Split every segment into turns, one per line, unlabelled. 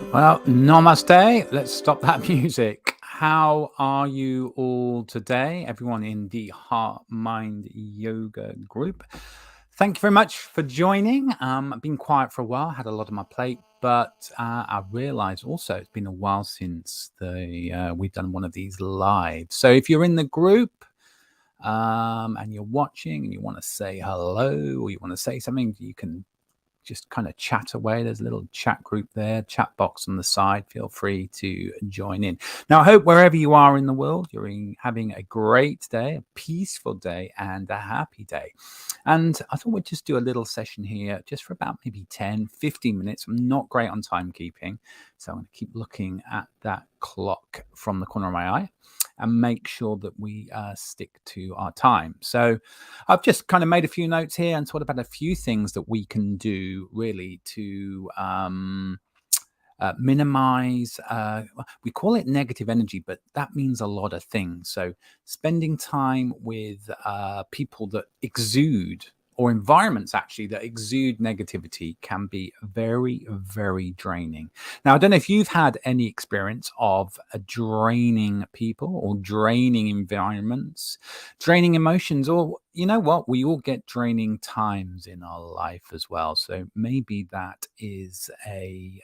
Well, namaste. Let's stop that music. How are you all today? Everyone in the Heart Mind Yoga group. Thank you very much for joining. I've been quiet for a while, had a lot on my plate, but I realized also it's been a while since we've done one of these live. So if you're in the group, and you're watching and you want to say hello or you want to say something, you can just kind of chat away. There's a little chat group there, chat box on the side. Feel free to join in. Now, I hope wherever you are in the world, you're having a great day, a peaceful day, and a happy day. And I thought we'd just do a little session here just for about maybe 10, 15 minutes. I'm not great on timekeeping, so I'm going to keep looking at that clock from the corner of my eye and make sure that we stick to our time. So I've just kind of made a few notes here and thought about a few things that we can do really to minimize, we call it negative energy, but that means a lot of things. So spending time with people that exude, or environments actually that exude negativity, can be very, very draining. Now, I don't know if you've had any experience of draining people or draining environments, draining emotions, or you know what? We all get draining times in our life as well. So maybe that is a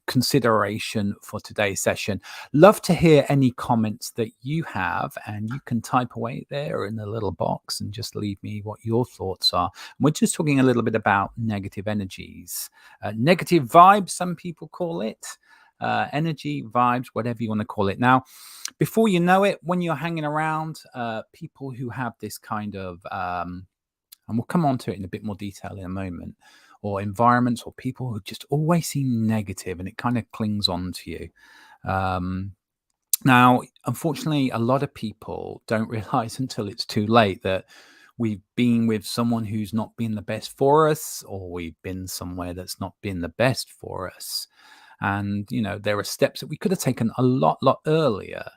consideration for today's session. Love to hear any comments that you have, and you can type away there in the little box and just leave me what your thoughts are. We're just talking a little bit about negative energies, negative vibes, some people call it. Energy, vibes, whatever you want to call it. Now, before you know it, when you're hanging around people who have this kind of, and we'll come on to it in a bit more detail in a moment, or environments or people who just always seem negative and it kind of clings on to you. Now, unfortunately, a lot of people don't realize until it's too late that we've been with someone who's not been the best for us, or we've been somewhere that's not been the best for us. And, there are steps that we could have taken a lot earlier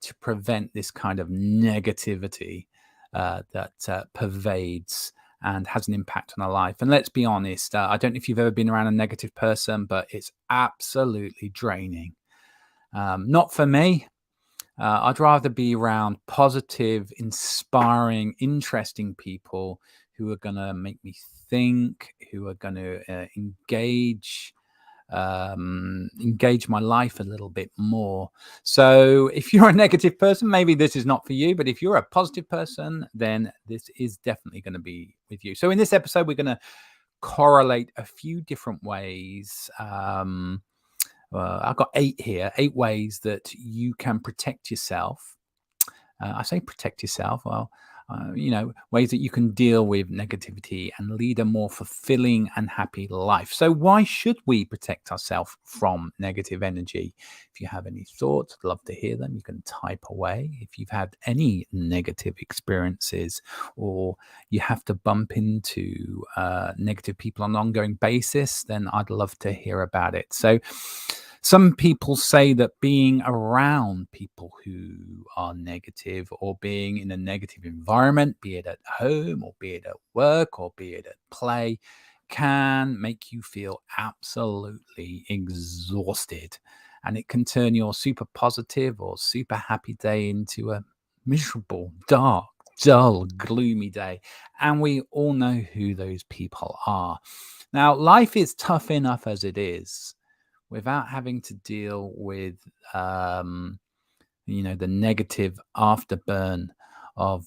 to prevent this kind of negativity that pervades and has an impact on our life. And let's be honest, I don't know if you've ever been around a negative person, but it's absolutely draining. Not for me. I'd rather be around positive, inspiring, interesting people who are going to make me think, who are going to engage my life a little bit more. So if you're a negative person, maybe this is not for you, but if you're a positive person, then this is definitely going to be with you. So in this episode, we're going to correlate a few different ways. I've got 8 ways that you can protect yourself. I say protect yourself. Well, ways that you can deal with negativity and lead a more fulfilling and happy life. So why should we protect ourselves from negative energy? If you have any thoughts, I'd love to hear them. You can type away. If you've had any negative experiences, or you have to bump into negative people on an ongoing basis, then I'd love to hear about it. So some people say that being around people who are negative, or being in a negative environment, be it at home or be it at work or be it at play, can make you feel absolutely exhausted. And it can turn your super positive or super happy day into a miserable, dark, dull, gloomy day. And we all know who those people are. Now, life is tough enough as it is, without having to deal with the negative afterburn of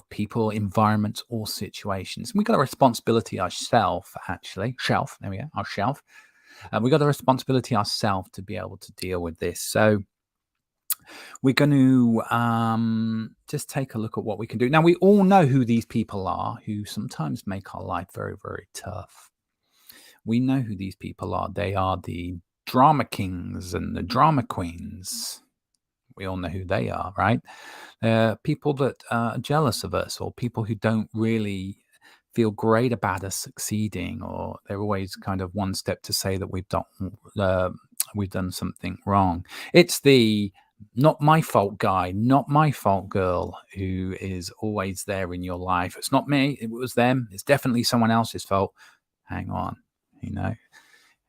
people, environments, or situations. We've got a responsibility ourselves, actually. Shelf, there we go, our shelf. We've got a responsibility ourselves to be able to deal with this. So we're going to just take a look at what we can do. Now, we all know who these people are, who sometimes make our life very, very tough. We know who these people are. They are the drama kings and the drama queens. We all know who they are, right? People that are jealous of us, or people who don't really feel great about us succeeding, or they're always kind of one step to say that we've done something wrong. It's the not my fault guy, not my fault girl, who is always there in your life. It's not me. It was them. It's definitely someone else's fault. Hang on.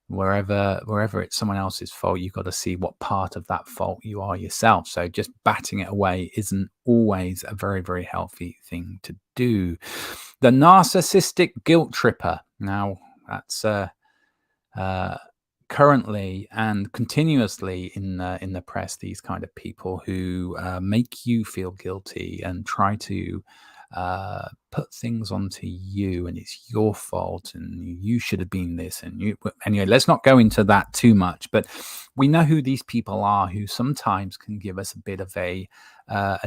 Wherever it's someone else's fault, you've got to see what part of that fault you are yourself. So just batting it away isn't always a very, very healthy thing to do. The narcissistic guilt tripper. Now, that's uh, currently and continuously in the press, these kind of people who make you feel guilty and try to put things onto you, and it's your fault, and you should have been this, and you. Anyway, let's not go into that too much, but we know who these people are, who sometimes can give us a bit of a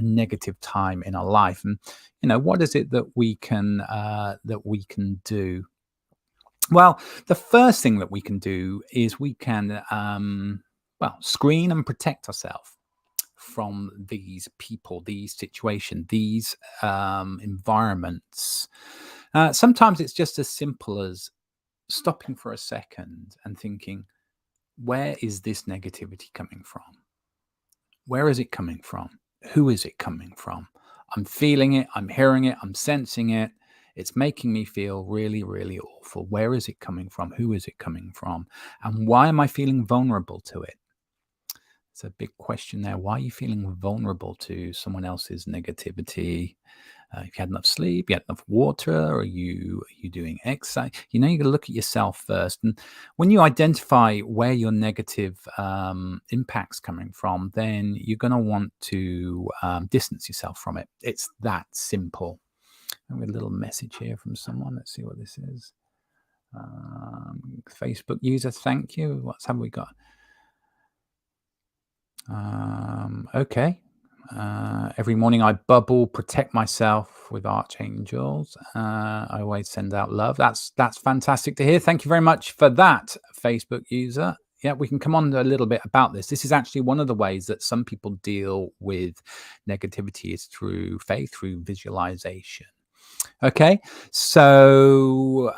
negative time in our life. And what is it that we can do? Well, the first thing that we can do is we can screen and protect ourselves from these people, these situations, these environments. Sometimes it's just as simple as stopping for a second and thinking, where is this negativity coming from? Where is it coming from? Who is it coming from? I'm feeling it, I'm hearing it, I'm sensing it. It's making me feel really, really awful. Where is it coming from? Who is it coming from? And why am I feeling vulnerable to it? It's a big question there. Why are you feeling vulnerable to someone else's negativity? If you had enough sleep, you had enough water, are you doing exercise? You got to look at yourself first. And when you identify where your negative impact's coming from, then you're going to want to distance yourself from it. It's that simple. I've got a little message here from someone. Let's see what this is. Facebook user, thank you. What have we got? Okay. Every morning I bubble, protect myself with archangels. I always send out love. That's fantastic to hear. Thank you very much for that, Facebook user. Yeah, we can come on a little bit about this. This is actually one of the ways that some people deal with negativity is through faith, through visualization. Okay, so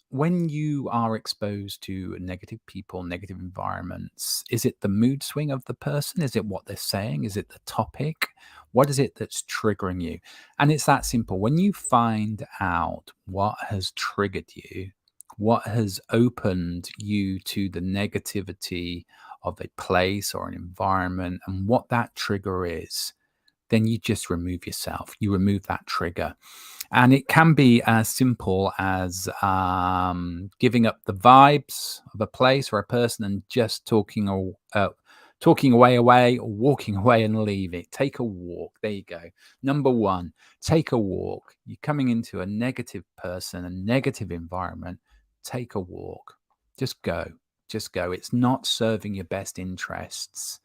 when you are exposed to negative people, negative environments, is it the mood swing of the person? Is it what they're saying? Is it the topic? What is it that's triggering you? And it's that simple. When you find out what has triggered you, what has opened you to the negativity of a place or an environment, and what that trigger is, then you just remove yourself. You remove that trigger. And it can be as simple as giving up the vibes of a place or a person and just talking away, or walking away and leave it. Take a walk. There you go. Number one, take a walk. You're coming into a negative person, a negative environment. Take a walk. Just go. Just go. It's not serving your best interests.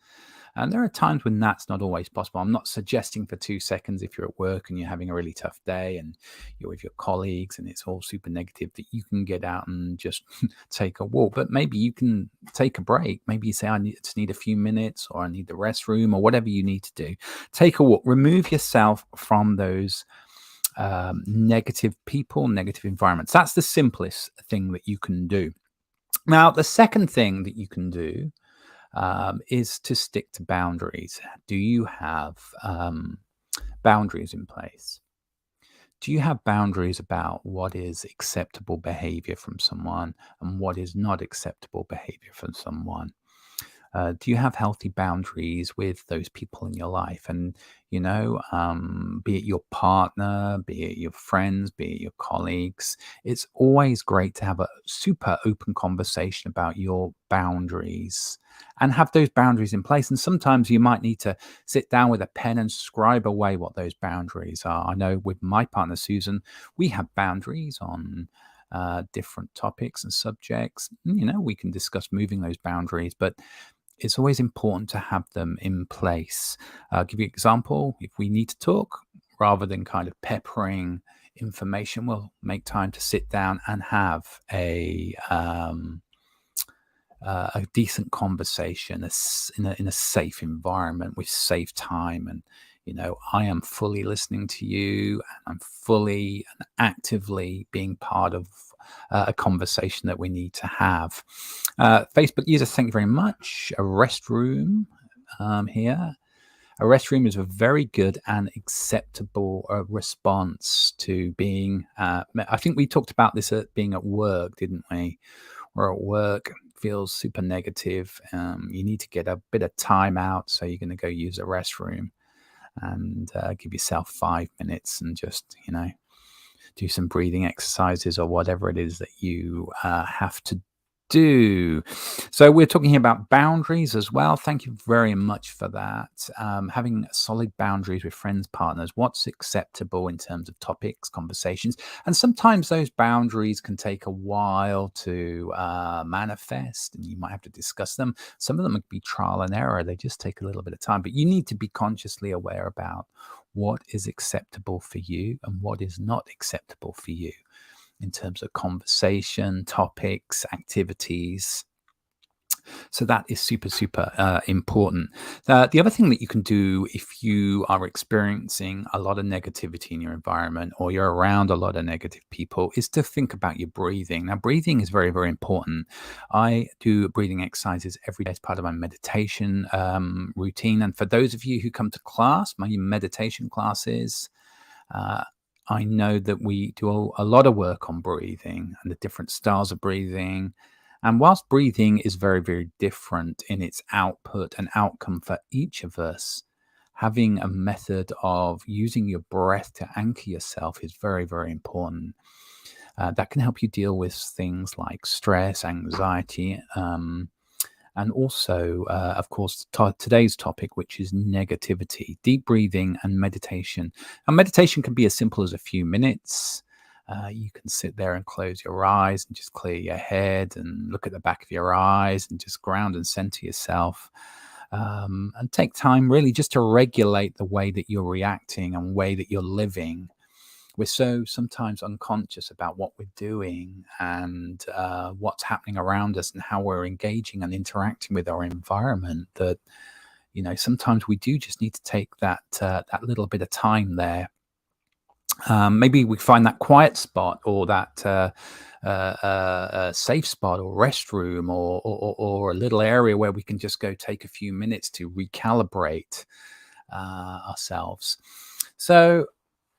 And there are times when that's not always possible. I'm not suggesting for 2 seconds, if you're at work and you're having a really tough day and you're with your colleagues and it's all super negative, that you can get out and just take a walk. But maybe you can take a break. Maybe you say, I just need a few minutes, or I need the restroom, or whatever you need to do. Take a walk. Remove yourself from those negative people, negative environments. That's the simplest thing that you can do. Now, the second thing that you can do is to stick to boundaries. Do you have boundaries in place? Do you have boundaries about what is acceptable behavior from someone and what is not acceptable behavior from someone? Do you have healthy boundaries with those people in your life? And, be it your partner, be it your friends, be it your colleagues, it's always great to have a super open conversation about your boundaries and have those boundaries in place. And sometimes you might need to sit down with a pen and scribe away what those boundaries are. I know with my partner, Susan, we have boundaries on different topics and subjects. We can discuss moving those boundaries, but it's always important to have them in place. I'll give you an example. If we need to talk, rather than kind of peppering information, we'll make time to sit down and have a decent conversation in a safe environment with safe time. And I am fully listening to you, and I'm fully and actively being part of a conversation that we need to have. Facebook user, thank you very much. A restroom here. A restroom is a very good and acceptable response to being. I think we talked about this at being at work, didn't we? Or at work feels super negative. You need to get a bit of time out, so you're going to go use a restroom and give yourself 5 minutes and just do some breathing exercises or whatever it is that you have to do. So we're talking about boundaries as well. Thank you very much for that. Having solid boundaries with friends, partners, what's acceptable in terms of topics, conversations. And sometimes those boundaries can take a while to manifest, and you might have to discuss them. Some of them could be trial and error. They just take a little bit of time, but you need to be consciously aware about what is acceptable for you and what is not acceptable for you in terms of conversation, topics, activities. So that is super, super important. The other thing that you can do if you are experiencing a lot of negativity in your environment or you're around a lot of negative people is to think about your breathing. Now, breathing is very, very important. I do breathing exercises every day as part of my meditation routine. And for those of you who come to class, my meditation classes, I know that we do a lot of work on breathing and the different styles of breathing. And whilst breathing is very, very different in its output and outcome for each of us, having a method of using your breath to anchor yourself is very, very important. That can help you deal with things like stress, anxiety, and also, of course, today's topic, which is negativity, deep breathing and meditation. And meditation can be as simple as a few minutes. You can sit there and close your eyes and just clear your head and look at the back of your eyes and just ground and center yourself. And take time really just to regulate the way that you're reacting and way that you're living. We're so sometimes unconscious about what we're doing and what's happening around us and how we're engaging and interacting with our environment that, sometimes we do just need to take that little bit of time there. Maybe we find that quiet spot or that safe spot or restroom or a little area where we can just go take a few minutes to recalibrate ourselves. So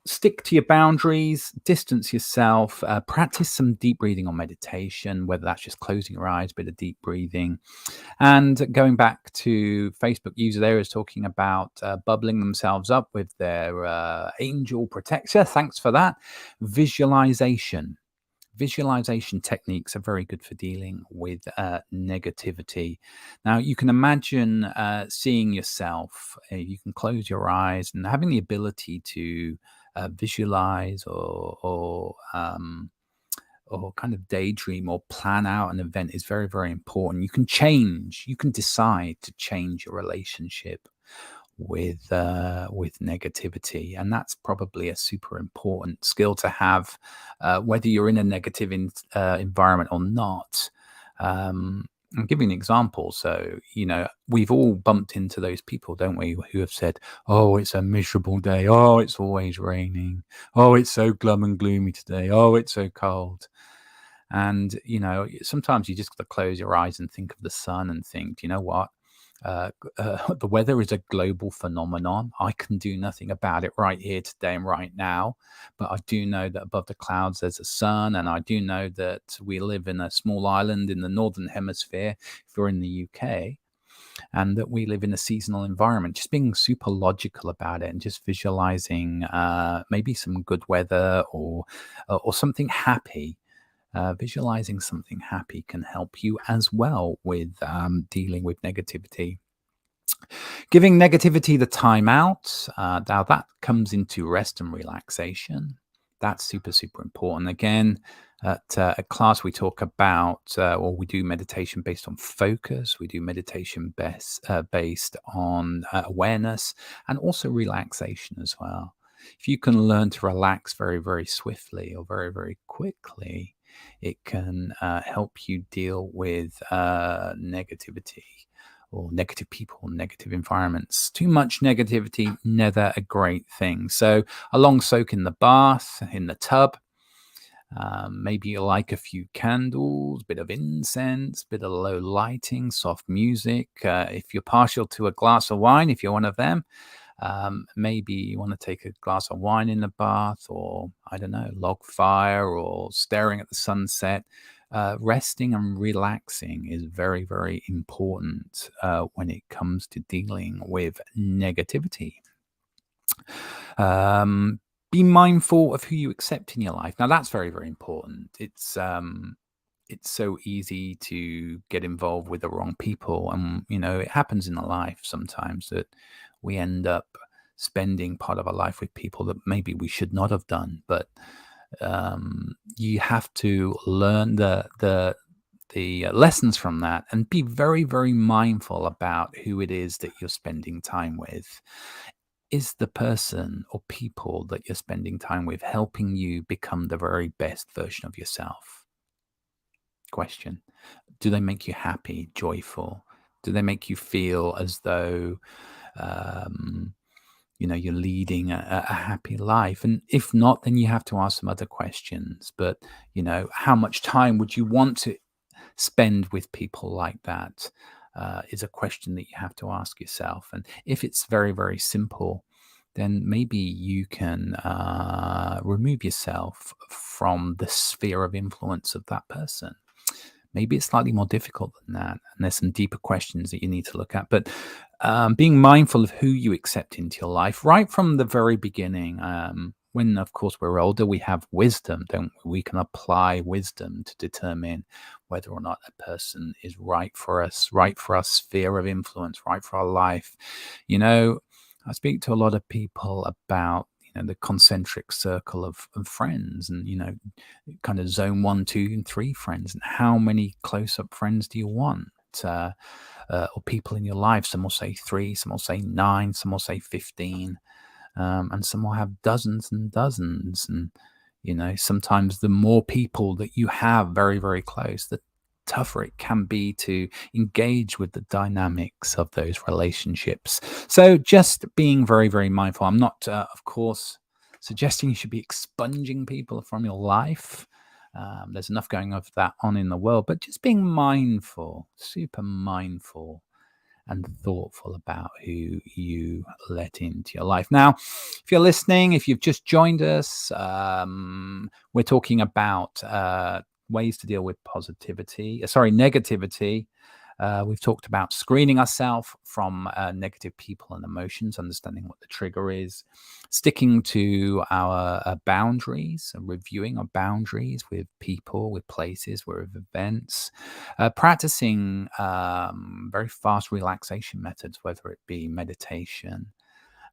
stick to your boundaries, distance yourself, practice some deep breathing or meditation, whether that's just closing your eyes, a bit of deep breathing. And going back to Facebook user there is talking about bubbling themselves up with their angel protector. Thanks for that. Visualization. Visualization techniques are very good for dealing with negativity. Now, you can imagine seeing yourself. You can close your eyes and having the ability to visualize or kind of daydream or plan out an event is very, very important. You can decide to change your relationship with negativity, and that's probably a super important skill to have, whether you're in a negative environment or not. I'll give you an example. So, we've all bumped into those people, don't we, who have said, oh, it's a miserable day. Oh, it's always raining. Oh, it's so glum and gloomy today. Oh, it's so cold. And, sometimes you just got to close your eyes and think of the sun and think, you know what? The weather is a global phenomenon. I can do nothing about it right here today and right now, but I do know that above the clouds there's a sun, and I do know that we live in a small island in the northern hemisphere if you're in the UK, and that we live in a seasonal environment. Just being super logical about it and just visualizing maybe some good weather or something happy. Visualizing something happy can help you as well with dealing with negativity. Giving negativity the time out. Now that comes into rest and relaxation. That's super, super important. Again, at a class we talk about, or we do meditation based on focus. We do meditation based on awareness and also relaxation as well. If you can learn to relax very, very swiftly or very, very quickly, it can help you deal with negativity or negative people, negative environments. Too much negativity, never a great thing. So a long soak in the bath, in the tub, Maybe you like a few candles, bit of incense, bit of low lighting, soft music. If you're partial to a glass of wine, if you're one of them, maybe you want to take a glass of wine in the bath, or I don't know, log fire, or staring at the sunset. Resting and relaxing is very, very important when it comes to dealing with negativity. Um, be mindful of who you accept in your life. Now, that's very, very important. It's so easy to get involved with the wrong people, and it happens in life sometimes that we end up spending part of our life with people that maybe we should not have done. But you have to learn the lessons from that, and be very, very mindful about who it is that you're spending time with. Is the person or people that you're spending time with helping you become the very best version of yourself? Question. Do they make you happy, joyful? Do they make you feel as though um, you're leading a happy life? And if not, then you have to ask some other questions. But how much time would you want to spend with people like that? Is a question that you have to ask yourself. And if it's very, very simple, then maybe you can remove yourself from the sphere of influence of that person. Maybe it's slightly more difficult than that, and there's some deeper questions that you need to look at. But being mindful of who you accept into your life right from the very beginning. When, of course, we're older, we have wisdom, don't we? We can apply wisdom to determine whether or not a person is right for us, right for our sphere of influence, right for our life. I speak to a lot of people about the concentric circle of friends, and kind of zone 1, 2, and 3 friends, and how many close-up friends do you want, or people in your life? Some will say 3, some will say 9, some will say 15, and some will have dozens and dozens. And sometimes the more people that you have very, very close, the tougher it can be to engage with the dynamics of those relationships. So just being very, very mindful. I'm not, of course, suggesting you should be expunging people from your life. There's enough going of that on in the world, but just being mindful, super mindful and thoughtful about who you let into your life. Now, if you're listening, if you've just joined us, we're talking about ways to deal with negativity. We've talked about screening ourselves from negative people and emotions, understanding what the trigger is, sticking to our boundaries, and reviewing our boundaries with people, with places, with events, practicing very fast relaxation methods, whether it be meditation,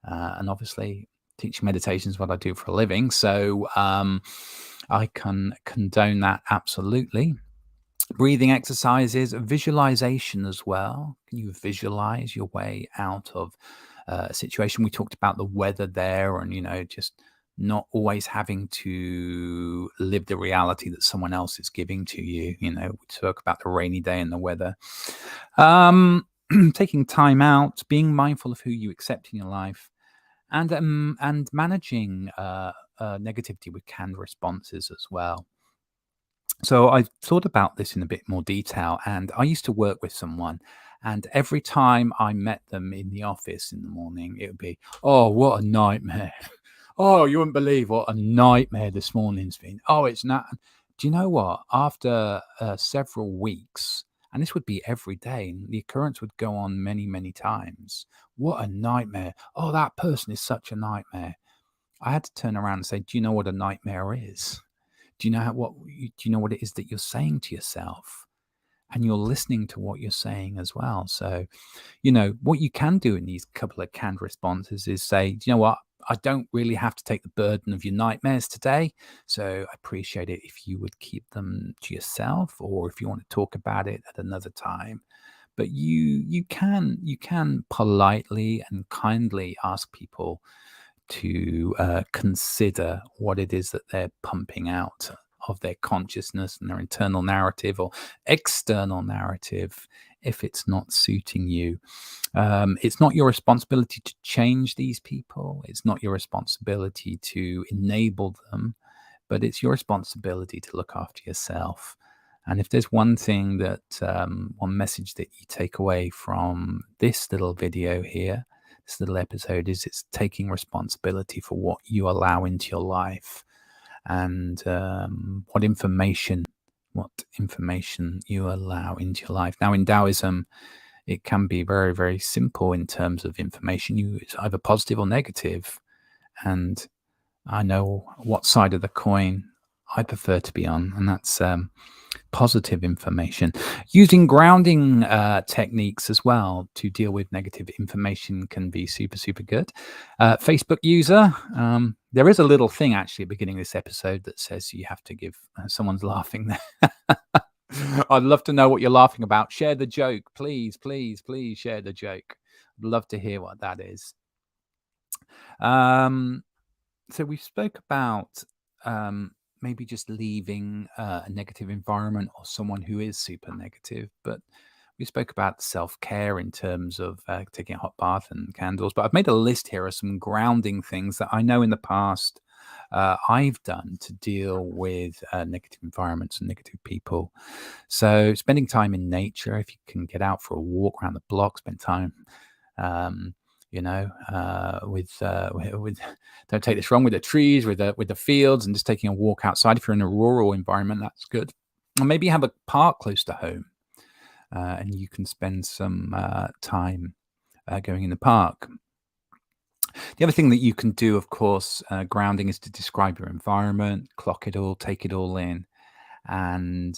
and obviously teaching meditation is what I do for a living. So I can condone that absolutely. Breathing exercises, visualization as well. Can you visualize your way out of a situation? We talked about the weather there, and just not always having to live the reality that someone else is giving to you. We talk about the rainy day and the weather. Taking time out, being mindful of who you accept in your life, and managing negativity with canned responses as well. So I thought about this in a bit more detail, and I used to work with someone, and every time I met them in the office in the morning, it would be, "Oh, what a nightmare! Oh, you wouldn't believe what a nightmare this morning's been. Oh, it's not." Do you know what? After several weeks, and this would be every day, and the occurrence would go on many, many times. What a nightmare! Oh, that person is such a nightmare. I had to turn around and say, "Do you know what a nightmare is? Do you know what it is that you're saying to yourself?" And you're listening to what you're saying as well. So, what you can do in these couple of canned responses is say, "Do you know what? I don't really have to take the burden of your nightmares today. So I appreciate it if you would keep them to yourself, or if you want to talk about it at another time." But you can politely and kindly ask people to consider what it is that they're pumping out of their consciousness and their internal narrative or external narrative if it's not suiting you. It's not your responsibility to change these people. It's not your responsibility to enable them. but it's your responsibility to look after yourself. And if there's one thing that, one message that you take away from this little video here, this little episode, is it's taking responsibility for what you allow into your life, and what information you allow into your life. Now, in Taoism, it can be very, very simple in terms of information. It's either positive or negative, and I know what side of the coin I prefer to be on, and that's positive information. Using grounding techniques as well to deal with negative information can be super, super good. Facebook user, there is a little thing actually at the beginning of this episode that says you have to give, someone's laughing there. I'd love to know what you're laughing about. Share the joke, please, please, please share the joke. I'd love to hear what that is. So we spoke about maybe just leaving a negative environment or someone who is super negative, but we spoke about self-care in terms of taking a hot bath and candles. But I've made a list here of some grounding things that I know in the past I've done to deal with negative environments and negative people. So spending time in nature, if you can get out for a walk around the block, spend time with don't take this wrong, with the trees, with the fields, and just taking a walk outside. If you're in a rural environment, that's good. Or maybe have a park close to home, and you can spend some time going in the park. The other thing that you can do, of course, grounding, is to describe your environment, clock it all, take it all in, and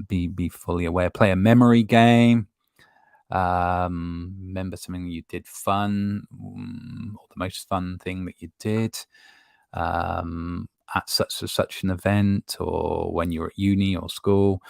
be fully aware. Play a memory game. Remember something you did fun, or the most fun thing that you did at such an event, or when you're at uni or school.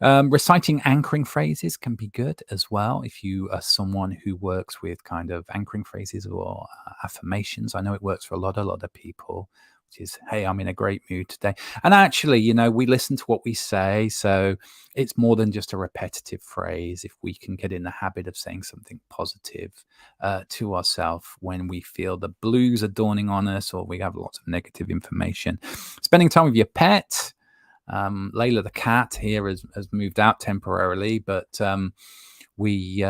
Reciting anchoring phrases can be good as well if you are someone who works with kind of anchoring phrases or affirmations. I know it works for a lot of people, which is, hey, I'm in a great mood today. And actually, we listen to what we say, so it's more than just a repetitive phrase. If we can get in the habit of saying something positive to ourselves when we feel the blues are dawning on us, or we have lots of negative information. Spending time with your pet. Layla the cat here has moved out temporarily, but we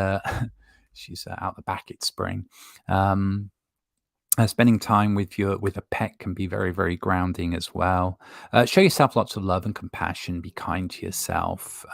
she's out the back. It's spring. Spending time with a pet can be very, very grounding as well. Show yourself lots of love and compassion. Be kind to yourself.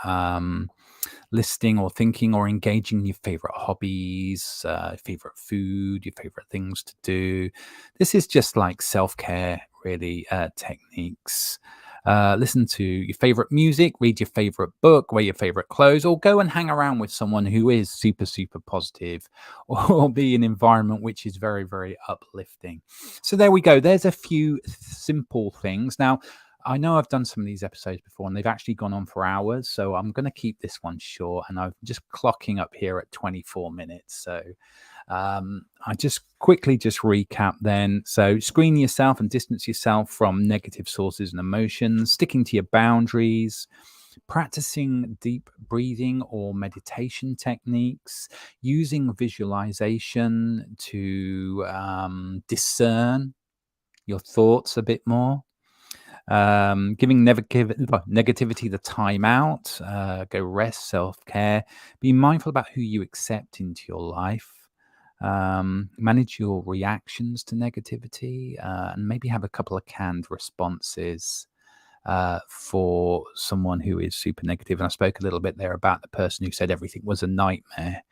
Listing or thinking or engaging in your favorite hobbies, favorite food, your favorite things to do. This is just like self-care, really, techniques. Listen to your favorite music, read your favorite book, wear your favorite clothes, or go and hang around with someone who is super, super positive, or be in an environment which is very, very uplifting. So there we go. There's a few simple things. Now, I know I've done some of these episodes before and they've actually gone on for hours, so I'm going to keep this one short, and I'm just clocking up here at 24 minutes. So I just quickly recap then. So screen yourself and distance yourself from negative sources and emotions, sticking to your boundaries, practicing deep breathing or meditation techniques, using visualization to discern your thoughts a bit more. Giving negativity the time out. Go rest, self-care. Be mindful about who you accept into your life. Manage your reactions to negativity, and maybe have a couple of canned responses for someone who is super negative. And I spoke a little bit there about the person who said everything was a nightmare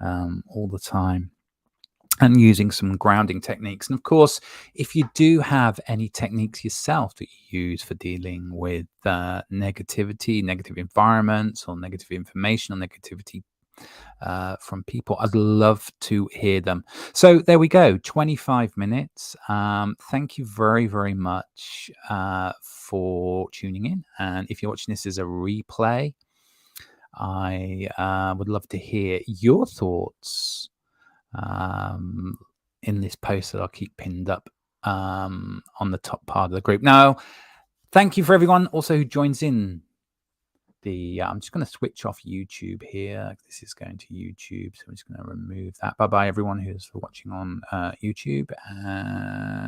all the time. And using some grounding techniques. And of course, if you do have any techniques yourself that you use for dealing with negativity, negative environments, or negative information, or negativity from people, I'd love to hear them. So there we go, 25 minutes. Thank you very, very much for tuning in. And if you're watching this as a replay, I would love to hear your thoughts in this post that I'll keep pinned up on the top part of the group. Now, thank you for everyone also who joins in the I'm just going to switch off YouTube here. This is going to YouTube, so I'm just going to remove that. Bye bye everyone who's watching on YouTube.